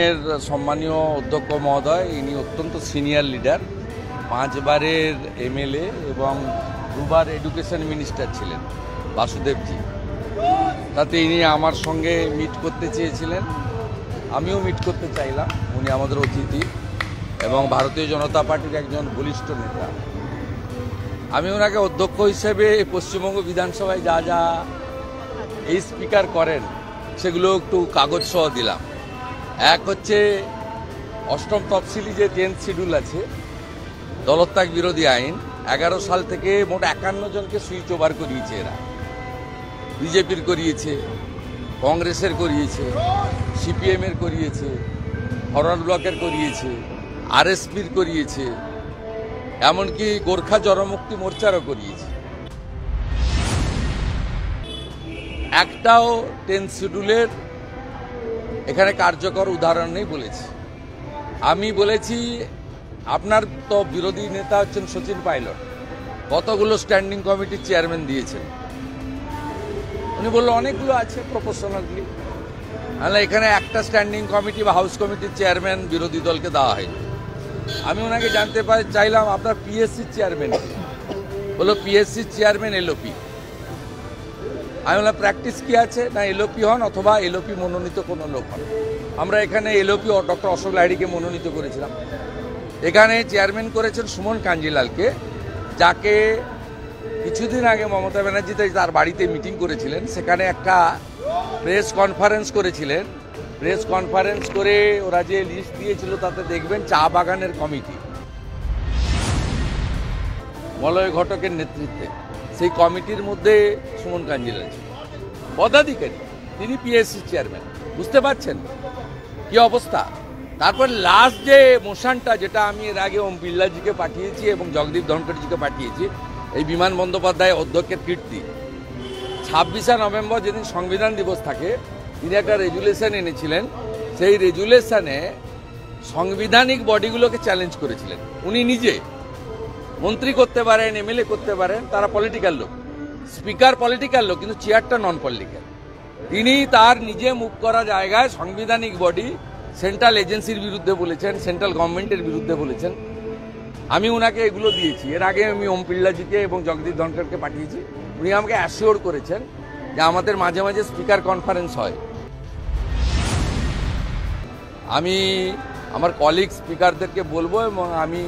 এর সম্মানীয় অধ্যক্ষ মহোদয়, ইনি অত্যন্ত সিনিয়র লিডার, 5 বারের এমএলএ এবং 2 বার এডুকেশন মিনিস্টার ছিলেন বাসুদেবজি। তাতে ইনি আমার সঙ্গে মিট করতে চেয়েছিলেন, আমিও মিট করতে চাইলাম। উনি আমাদের অতিথি এবং ভারতীয় জনতা পার্টির একজন বলিষ্ঠ নেতা। আমি ওনাকে অধ্যক্ষ হিসেবে পশ্চিমবঙ্গ বিধানসভায় যা যা এই স্পিকার করেন সেগুলো একটু কাগজ সহ দিলাম। এক হচ্ছে অষ্টম তফসিলি যে 10th শিডিউল আছে, দলত্যাগ বিরোধী আইন, 11 সাল থেকে মোট 51 জনকে সুইচ ওভার করিয়েছে। এরা বিজেপির করিয়েছে, কংগ্রেসের করিয়েছে, সিপিএমের করিয়েছে, ফরওয়ার্ড ব্লকের করিয়েছে, আরএসপির করিয়েছে, এমনকি গোর্খা জনমুক্তি মোর্চারও করিয়েছে। একটাও 10th শিডিউলের এখানে কার্যকর উদাহরণ নেই বলেছি। আমি বলেছি আপনার তো বিরোধী নেতা হচ্ছেন সচিন পাইলট, কতগুলো স্ট্যান্ডিং কমিটির চেয়ারম্যান দিয়েছেন? উনি বললো অনেকগুলো আছে প্রপোর্শনালি। তাহলে এখানে একটা স্ট্যান্ডিং কমিটি বা হাউস কমিটির চেয়ারম্যান বিরোধী দলকে দেওয়া হয়নি। আমি ওনাকে জানতে চাইলাম আপনার পিএসসির চেয়ারম্যান, বললো পিএসসির চেয়ারম্যান এলওপি। আমি বললাম প্র্যাকটিস কি আছে? না এলওপি হন অথবা এলওপি মনোনীত কোনো লোক হন। আমরা এখানে এলওপি ডক্টর অশোক লাহিড়িকে মনোনীত করেছিলাম। এখানে চেয়ারম্যান করেছেন সুমন কাঞ্জিলালকে, যাকে কিছুদিন আগে মমতা ব্যানার্জি তার বাড়িতে মিটিং করেছিলেন। সেখানে একটা প্রেস কনফারেন্স করেছিলেন। প্রেস কনফারেন্স করে ওরা যে লিস্ট দিয়েছিল তাতে দেখবেন চা বাগানের কমিটি মলয় ঘটকের নেতৃত্বে, সেই কমিটির মধ্যে সুমন কাঞ্জিলাল ছিল পদাধিকারী, তিনি পিএসসি চেয়ারম্যান। বুঝতে পারছেন কি অবস্থা? তারপর লাস্ট যে মোশনটা, যেটা আমি এর আগে ওম বিড়লাজিকে পাঠিয়েছি এবং জগদীপ ধনখড়জিকে পাঠিয়েছি, এই বিমান বন্দ্যোপাধ্যায় অধ্যক্ষের কীর্তি, 26শে নভেম্বর যেদিন সংবিধান দিবস থাকে, তিনি একটা রেজুলেশন এনেছিলেন। সেই রেজুলেশনে সাংবিধানিক বডিগুলোকে চ্যালেঞ্জ করেছিলেন। উনি নিজে মন্ত্রী করতে পারেন, এমএলএ করতে পারেন, তারা পলিটিক্যাল লোক, স্পিকার পলিটিক্যাল লোক, কিন্তু চেয়ারটা নন পলিটিক্যাল। তিনি তার নিজে মুভ করা জায়গায় সাংবিধানিক বডি, সেন্ট্রাল এজেন্সির বিরুদ্ধে বলেছেন, সেন্ট্রাল গভর্নমেন্টের বিরুদ্ধে বলেছেন। আমি ওনাকে এগুলো দিয়েছি। এর আগে আমি ওম বিড়লাজিকে এবং জগদীপ ধনখড়কে পাঠিয়েছি। উনি আমাকে অ্যাসিওর করেছেন যে আমাদের মাঝে মাঝে স্পিকার কনফারেন্স হয়। আমি আমার কলিগ স্পিকারদেরকে বলবো এবং আমি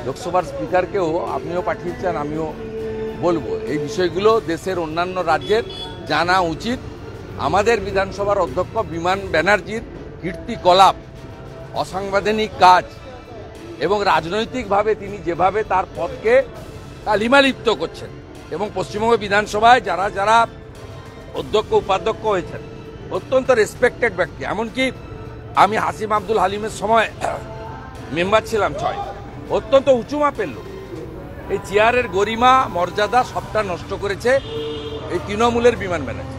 লোকসভার স্পিকারকেও, আপনিও পাঠিয়েছেন, আমিও বলবো এই বিষয়গুলো দেশের অন্যান্য রাজ্যের জানা উচিত। আমাদের বিধানসভার অধ্যক্ষ বিমান ব্যানার্জির কীর্তিকলাপ, অসাংবিধানিক কাজ এবং রাজনৈতিকভাবে তিনি যেভাবে তার পদকে কালিমালিপ্ত করছেন, এবং পশ্চিমবঙ্গ বিধানসভায় যারা যারা অধ্যক্ষ উপাধ্যক্ষ হয়েছেন অত্যন্ত রেসপেক্টেড ব্যক্তি। এমনকি আমি হাসিম আব্দুল হালিমের সময় মেম্বার ছিলাম 6, অত্যন্ত উঁচু মাপের লোক। এই চেয়ারের গরিমা মর্যাদা সবটা নষ্ট করেছে এই তৃণমূলের বিমান ব্যানার্জি।